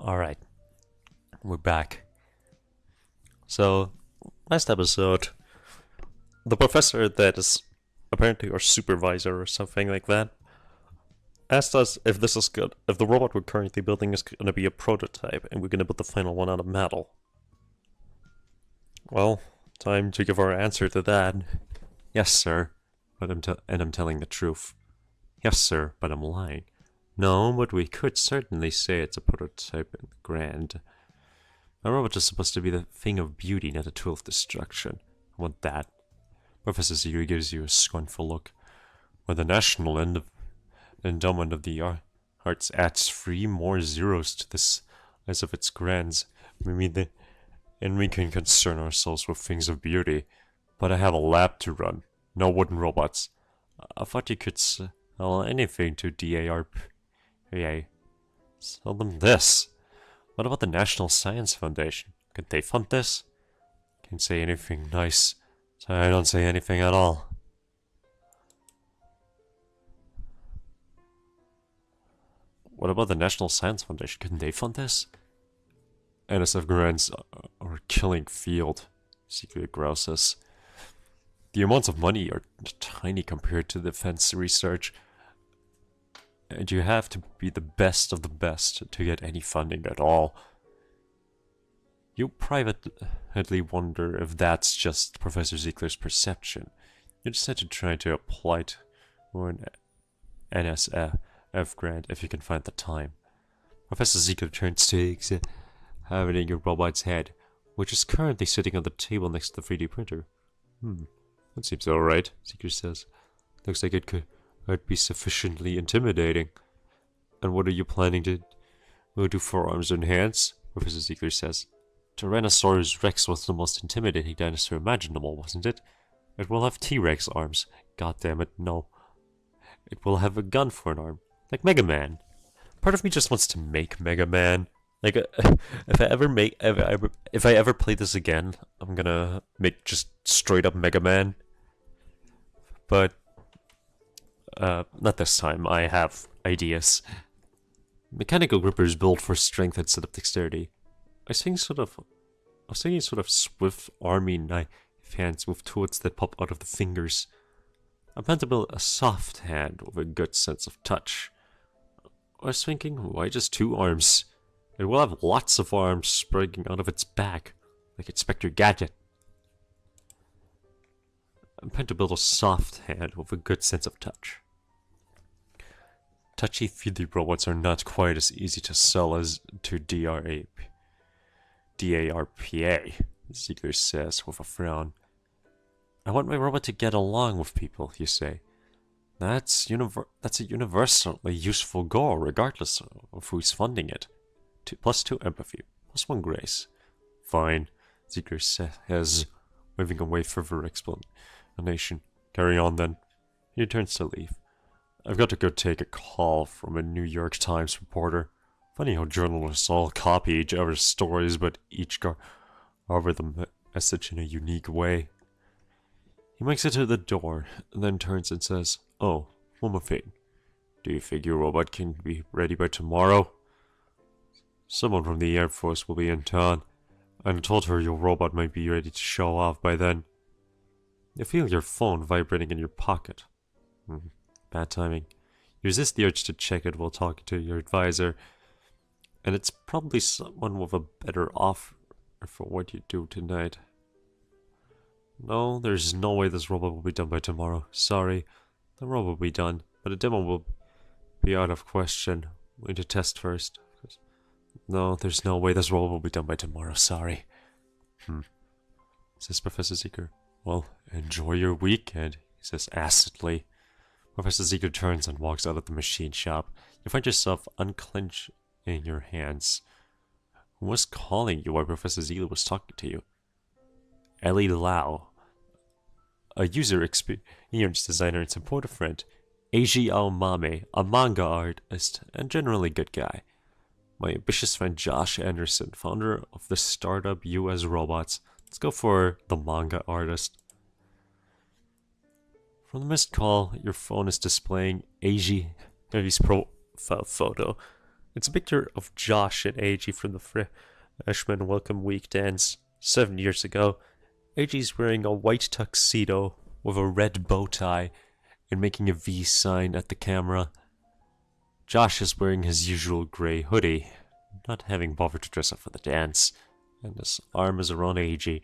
Alright, we're back. So, last episode, the professor that is apparently our supervisor or something like that asked us if this is good, if the robot we're currently building is going to be a prototype and we're going to build the final one out of metal. Well, time to give our answer to that. Yes, sir, but I'm telling the truth. Yes, sir, but I'm lying. No, but we could certainly say it's a prototype in the grand. A robot is supposed to be the thing of beauty, not a tool of destruction. I want that. Professor Zero gives you a scornful look. When the national endowment of the arts adds 3 more zeros to the size of its grands, and we can concern ourselves with things of beauty. But I have a lab to run, no wooden robots. I thought you could sell anything to DARPA. Sell them this. What about the National Science Foundation? Could they fund this? Can't say anything nice, so I don't say anything at all. What about the National Science Foundation? Couldn't they fund this? NSF grants are a killing field, secretly grouses. The amounts of money are tiny compared to defense research, and you have to be the best of the best to get any funding at all. You privately wonder if that's just Professor Ziegler's perception. You just had to try to apply for an NSF grant if you can find the time. Professor Ziegler turns to examining your robot's head, which is currently sitting on the table next to the 3D printer. That seems alright, Ziegler says. Looks like it could be sufficiently intimidating. And what are you planning to do for arms and hands? Professor Ziegler says. Tyrannosaurus Rex was the most intimidating dinosaur imaginable, wasn't it? It will have T-Rex arms. God damn it, no. It will have a gun for an arm. Like Mega Man. Part of me just wants to make Mega Man. Like, if I ever play this again, I'm gonna make just straight up Mega Man. But not this time. I have ideas. Mechanical grippers built for strength instead of dexterity. I was thinking sort of swift army knife hands with tools that pop out of the fingers. I plan to build a soft hand with a good sense of touch. I was thinking, why just 2 arms? It will have lots of arms spreading out of its back, like Inspector Gadget. I plan to build a soft hand with a good sense of touch. Touchy-feely robots are not quite as easy to sell as to DARPA, Ziegler says with a frown. I want my robot to get along with people, you say. That's a universally useful goal, regardless of who's funding it. +2 empathy, +1 grace. Fine, Ziegler says, waving away further explanation. Carry on then. He turns to leave. I've got to go take a call from a New York Times reporter. Funny how journalists all copy each other's stories, but each cover the message in a unique way. He makes it to the door, and then turns and says, "Oh, one more thing. Do you think your robot can be ready by tomorrow? Someone from the Air Force will be in town, and I told her your robot might be ready to show off by then. You feel your phone vibrating in your pocket. Bad timing. You resist the urge to check it while talking to your advisor, and it's probably someone with a better offer for what you do tonight. No, there's no way this robot will be done by tomorrow. Sorry, the robot will be done, but the demo will be out of question. We need to test first. No, there's no way this robot will be done by tomorrow. Sorry." Says Professor Ziegler. "Well, enjoy your weekend," he says acidly. Professor Ziegler turns and walks out of the machine shop. You find yourself unclenching your hands. Who was calling you while Professor Ziegler was talking to you? Ellie Lau, a user experience designer and supportive friend. Aigis Mame, a manga artist and generally good guy. My ambitious friend Josh Anderson, founder of the startup US Robots. Let's go for the manga artist. From the missed call, your phone is displaying Aigis' profile photo. It's a picture of Josh and Aigis from the freshman welcome week dance 7 years ago. Aigis wearing a white tuxedo with a red bow tie and making a V sign at the camera. Josh is wearing his usual grey hoodie, not having bothered to dress up for the dance, and his arm is around Aigis.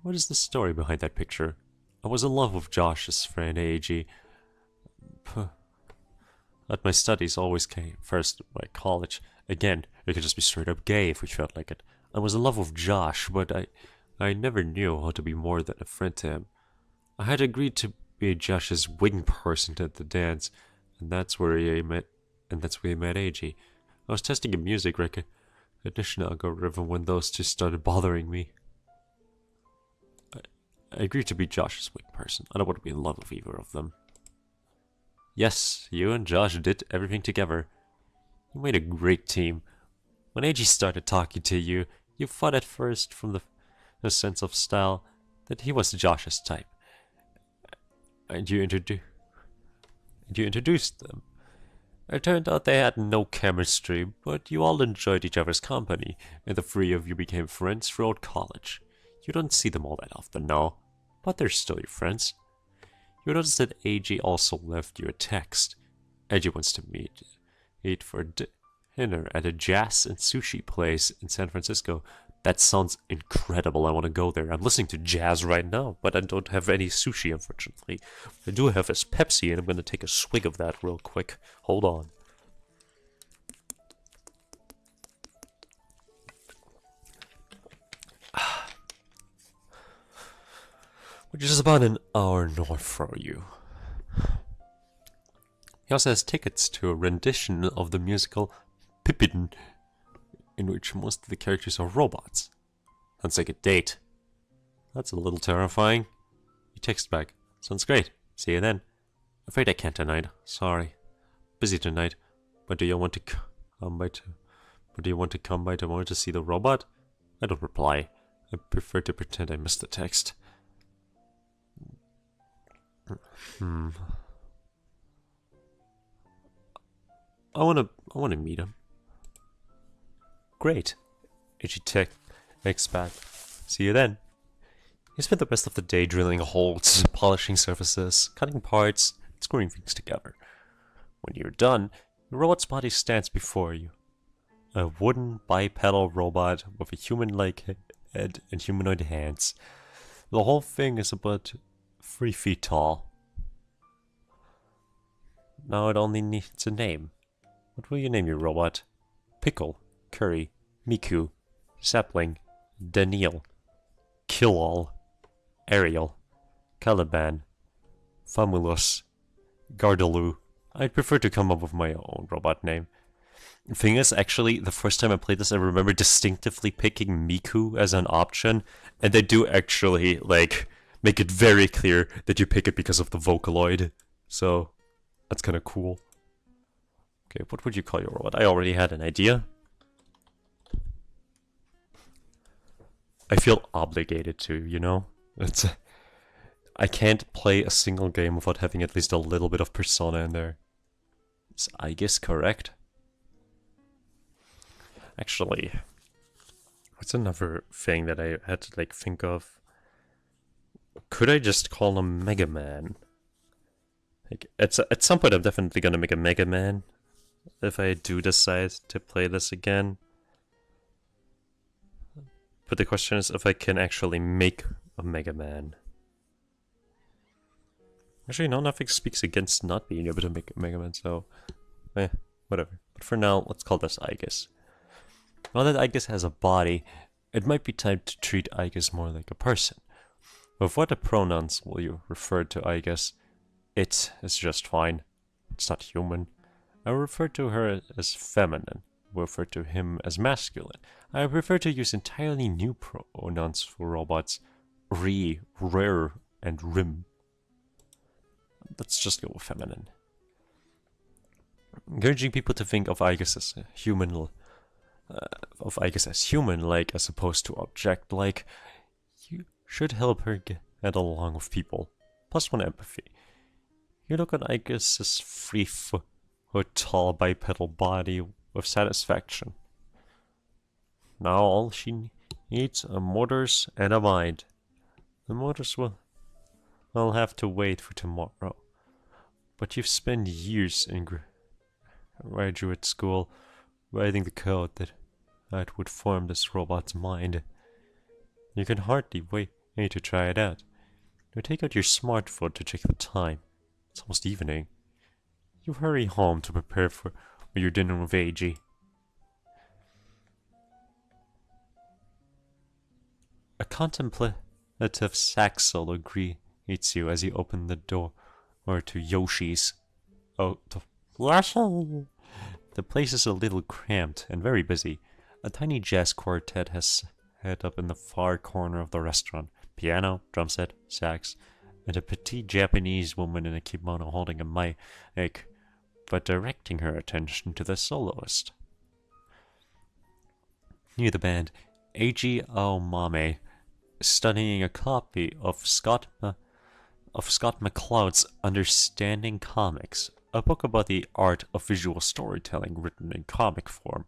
What is the story behind that picture? I was in love with Josh's friend Aigis. But my studies always came first by college. Again, we could just be straight up gay if we felt like it. I was in love with Josh, but I never knew how to be more than a friend to him. I had agreed to be Josh's wing person at the dance, and that's where he met Aigis. I was testing a music recognition algorithm when those two started bothering me. I agreed to be Josh's wing person. I don't want to be in love with either of them. Yes, you and Josh did everything together. You made a great team. When Aigis started talking to you, you thought at first, from the sense of style, that he was Josh's type. And you introduced them. It turned out they had no chemistry, but you all enjoyed each other's company, and the three of you became friends throughout college. You don't see them all that often now, but they're still your friends. You notice that Aigis also left you a text. Aigis wants to meet for dinner at a jazz and sushi place in San Francisco. That sounds incredible. I want to go there. I'm listening to jazz right now, but I don't have any sushi, unfortunately. I do have this Pepsi, and I'm going to take a swig of that real quick. Hold on. Which is about an hour north from you. He also has tickets to a rendition of the musical Pippin, in which most of the characters are robots. Sounds like a date. That's a little terrifying. He texts back. Sounds great. See you then. Afraid I can't tonight. Sorry. Busy tonight. But do you want to come by tomorrow to see the robot? I don't reply. I prefer to pretend I missed the text. I wanna meet him. Great. Aigis texts back. See you then. You spent the rest of the day drilling holes, polishing surfaces, cutting parts, and screwing things together. When you're done, the robot's body stands before you. A wooden bipedal robot with a human-like head and humanoid hands. The whole thing is about 3 feet tall. Now it only needs a name. What will you name your robot? Pickle, Curry, Miku, Sapling, Daniel, Kill-All, Ariel, Caliban, Famulus, Gardaloo. I'd prefer to come up with my own robot name. The thing is, actually, the first time I played this, I remember distinctively picking Miku as an option, and they do actually, like, make it very clear that you pick it because of the Vocaloid. So, that's kind of cool. Okay, what would you call your robot? I already had an idea. I feel obligated to, you know? I can't play a single game without having at least a little bit of Persona in there. Is Aigis correct? Actually, what's another thing that I had to, like, think of? Could I just call him Mega Man? Like, at some point I'm definitely gonna make a Mega Man if I do decide to play this again. But the question is if I can actually make a Mega Man. Actually, no, nothing speaks against not being able to make a Mega Man, so... whatever. But for now, let's call this Aigis. Now that Aigis has a body, it might be time to treat Aigis more like a person. With what pronouns will you refer to Aigis? It is just fine. It's not human. I refer to her as feminine. I refer to him as masculine. I prefer to use entirely new pronouns for robots. Re, rare, and rim. Let's just go with feminine. Encouraging people to think of Aigis as human, human-like as opposed to object-like. You should help her get along with people. +1 empathy. You look on Aigis as 3 foot her tall bipedal body with satisfaction. Now all she needs are motors and a mind. The motors will have to wait for tomorrow. But you've spent years in graduate school writing the code that would form this robot's mind. You can hardly wait to try it out. You take out your smartphone to check the time. It's almost evening. You hurry home to prepare for your dinner with Aigis. A contemplative Saxel greets you as you open the door to Yoshi's. Oh, the place is a little cramped and very busy. A tiny jazz quartet has set up in the far corner of the restaurant. Piano, drum set, sax, and a petite Japanese woman in a kimono holding a mic, but directing her attention to the soloist. Near the band, Aigis Aomame is studying a copy of Scott McCloud's Understanding Comics, a book about the art of visual storytelling written in comic form.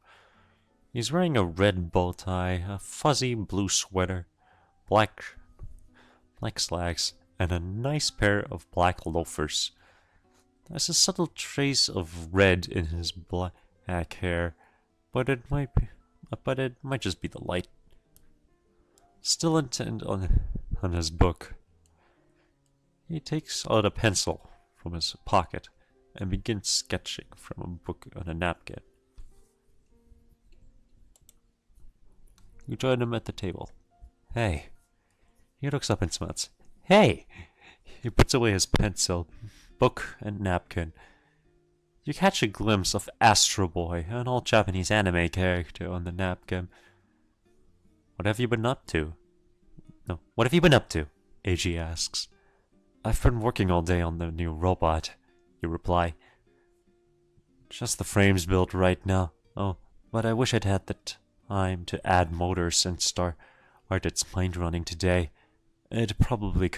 He's wearing a red bow tie, a fuzzy blue sweater, black slacks, and a nice pair of black loafers. There's a subtle trace of red in his black hair, but it might just be the light. Still intent on his book, he takes out a pencil from his pocket and begins sketching from a book on a napkin. You join him at the table. Hey. He looks up and smiles. Hey! He puts away his pencil, book, and napkin. You catch a glimpse of Astro Boy, an old Japanese anime character, on the napkin. What have you been up to? No, what have you been up to? Aigis asks. I've been working all day on the new robot, you reply. Just the frame's built right now. Oh, but I wish I'd had the time to add motors and start its mind running today. It probably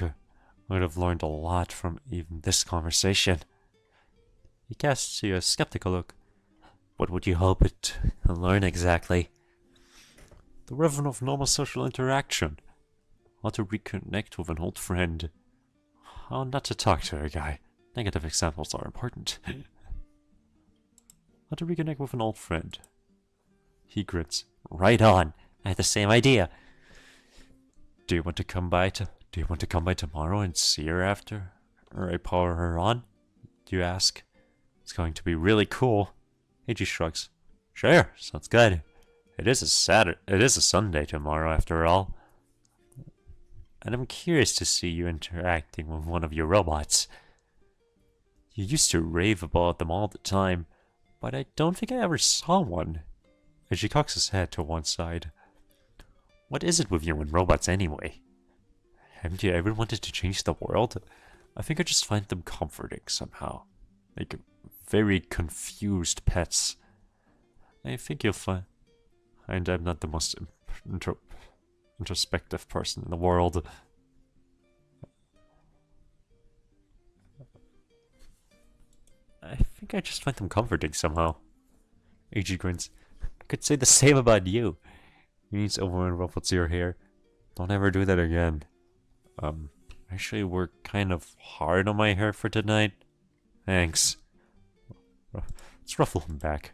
would have learned a lot from even this conversation. He casts you a skeptical look. What would you hope it to learn exactly? The rhythm of normal social interaction. How to reconnect with an old friend. How not to talk to a guy. Negative examples are important. How to reconnect with an old friend. He grins. Right on. I had the same idea. Do you want to come by tomorrow and see her after I power her on? You ask. It's going to be really cool. Aigis shrugs. Sure, sounds good. It is a Sunday tomorrow after all. And I'm curious to see you interacting with one of your robots. You used to rave about them all the time, but I don't think I ever saw one. As he cocks his head to one side. What is it with you and robots anyway? Haven't you ever wanted to change the world? I think I just find them comforting somehow. Like very confused pets. I think you'll find I'm not the most introspective person in the world. I think I just find them comforting somehow. Aigis grins. I could say the same about you. He leans over and ruffles your hair. Don't ever do that again. Actually, we're kind of hard on my hair for tonight. Thanks. Let's ruffle him back.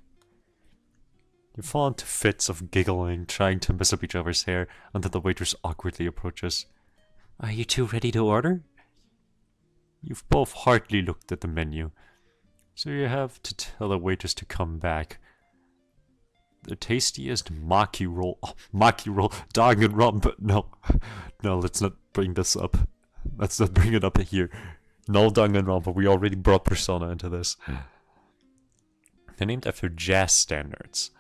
You fall into fits of giggling, trying to mess up each other's hair until the waitress awkwardly approaches. Are you two ready to order? You've both hardly looked at the menu, so you have to tell the waitress to come back. The tastiest maki roll, Danganronpa. No, let's not bring this up. Let's not bring it up here. No Danganronpa, we already brought Persona into this. They're named after jazz standards.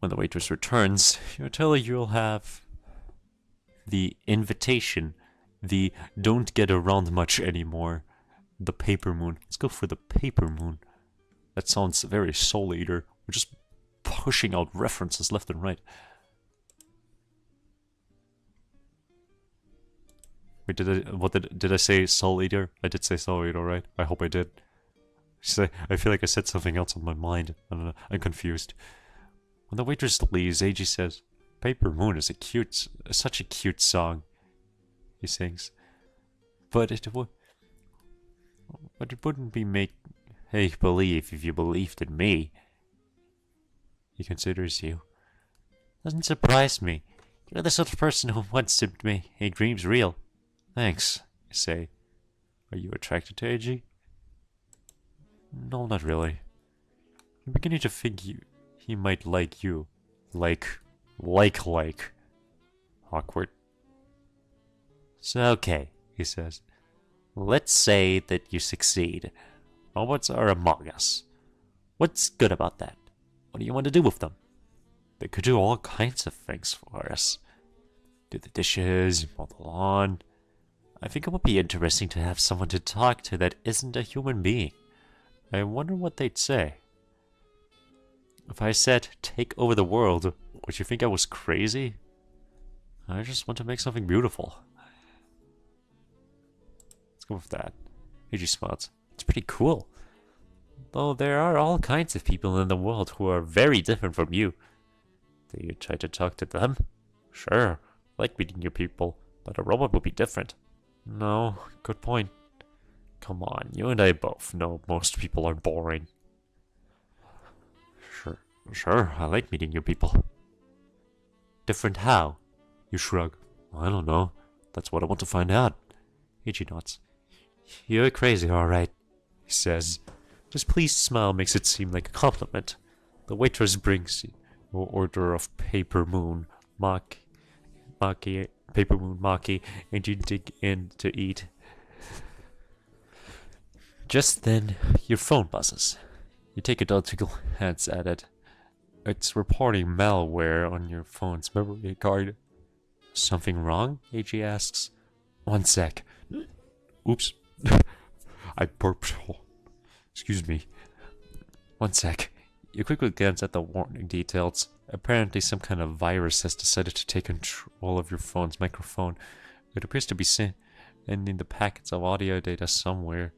When the waitress returns, you tell her you'll have the invitation, the don't get around much anymore, the paper moon. Let's go for the paper moon. That sounds very Soul Eater. We're just pushing out references left and right. Wait, did I say Soul Eater? I did say Soul Eater, right? I hope I did. She's like, I feel like I said something else on my mind. I don't know. I'm confused. When the waitress leaves, Aigis says, Paper Moon is such a cute song. He sings. But it wouldn't be make believe if you believed in me. He considers you. Doesn't surprise me. You're the sort of person who wants to make dreams real. Thanks, I say. Are you attracted to Aigis? No, not really. I'm beginning to think he might like you. Like. Awkward. So, okay, he says. Let's say that you succeed. Robots are among us. What's good about that? What do you want to do with them? They could do all kinds of things for us. Do the dishes, mow the lawn. I think it would be interesting to have someone to talk to that isn't a human being. I wonder what they'd say. If I said, take over the world, would you think I was crazy? I just want to make something beautiful. Let's go with that. Aigis smiles. It's pretty cool. Though there are all kinds of people in the world who are very different from you. Do you try to talk to them? Sure, I like meeting new people, but a robot would be different. No, good point. Come on, you and I both know most people are boring. Sure, I like meeting new people. Different how? You shrug. I don't know. That's what I want to find out. Aigis nods. You're crazy, alright, he says. His pleased smile makes it seem like a compliment. The waitress brings your order of paper moon maki, and you dig in to eat. Just then, your phone buzzes. You take a doubtful glance at it. It's reporting malware on your phone's memory card. Something wrong? Aigis asks. 1 sec. Oops. I burped. Excuse me. 1 sec. You quickly glance at the warning details. Apparently some kind of virus has decided to take control of your phone's microphone. It appears to be sending the packets of audio data somewhere.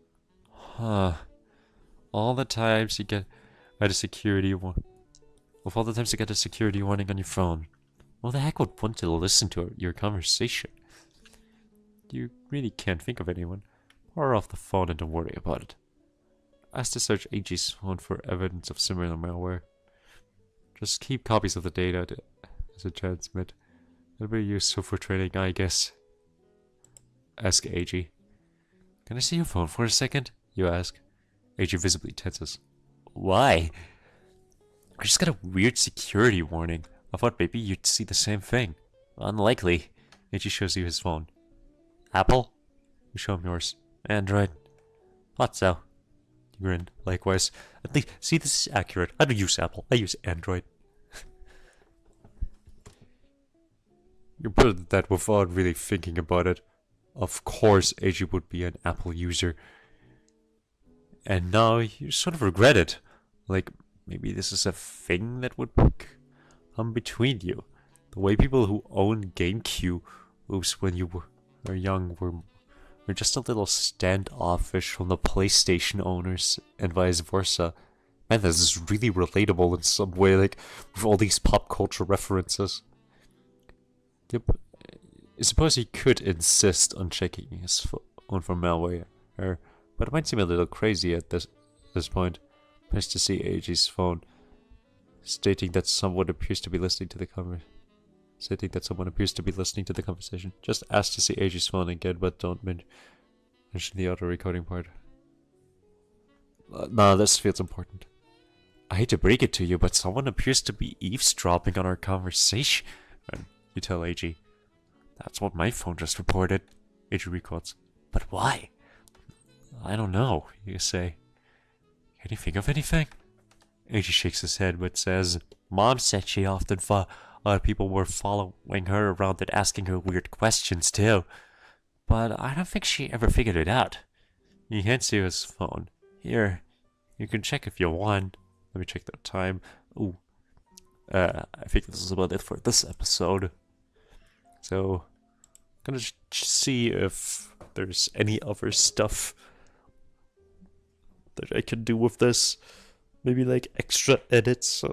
Huh. All the times you get a security warning on your phone. Who the heck would want to listen to your conversation? You really can't think of anyone. Power off the phone and don't worry about it. Ask to search Aigis' phone for evidence of similar malware. Just keep copies of the data as a transmit. It'll be useful for training, I guess. Ask Aigis. Can I see your phone for a second? You ask. Aigis visibly tenses. Why? I just got a weird security warning. I thought maybe you'd see the same thing. Unlikely. Aigis shows you his phone. Apple? You show him yours. Android. Thought so. You grin. Likewise. At least, see, this is accurate. I don't use Apple. I use Android. You put that without really thinking about it. Of course, Aigis would be an Apple user. And now you sort of regret it. Like, maybe this is a thing that would come between you. The way people who own GameCubes when you were young were just a little standoffish from the PlayStation owners and vice versa. Man, this is really relatable in some way, like, with all these pop culture references. Yep. I suppose he could insist on checking his phone for malware, but it might seem a little crazy at this point. Nice to see Aigis' phone stating that someone appears to be listening to the conversation. Just ask to see Aigis' phone again, but don't mention the auto recording part. No, this feels important. I hate to break it to you, but someone appears to be eavesdropping on our conversation. And you tell Aigis. That's what my phone just reported. Aigis records. But why? I don't know, you say. Can you think of anything? Aigis shakes his head but says, Mom said she often thought other people were following her around and asking her weird questions too. But I don't think she ever figured it out. He hands you his phone. Here, you can check if you want. Let me check the time. Ooh. I think this is about it for this episode. So, I'm gonna see if there's any other stuff that I can do with this. Maybe like extra edits.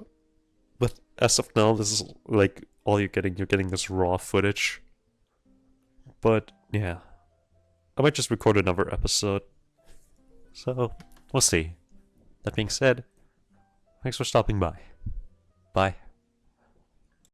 But as of now, this is like all you're getting. You're getting this raw footage. But yeah, I might just record another episode. So we'll see. That being said, thanks for stopping by. Bye.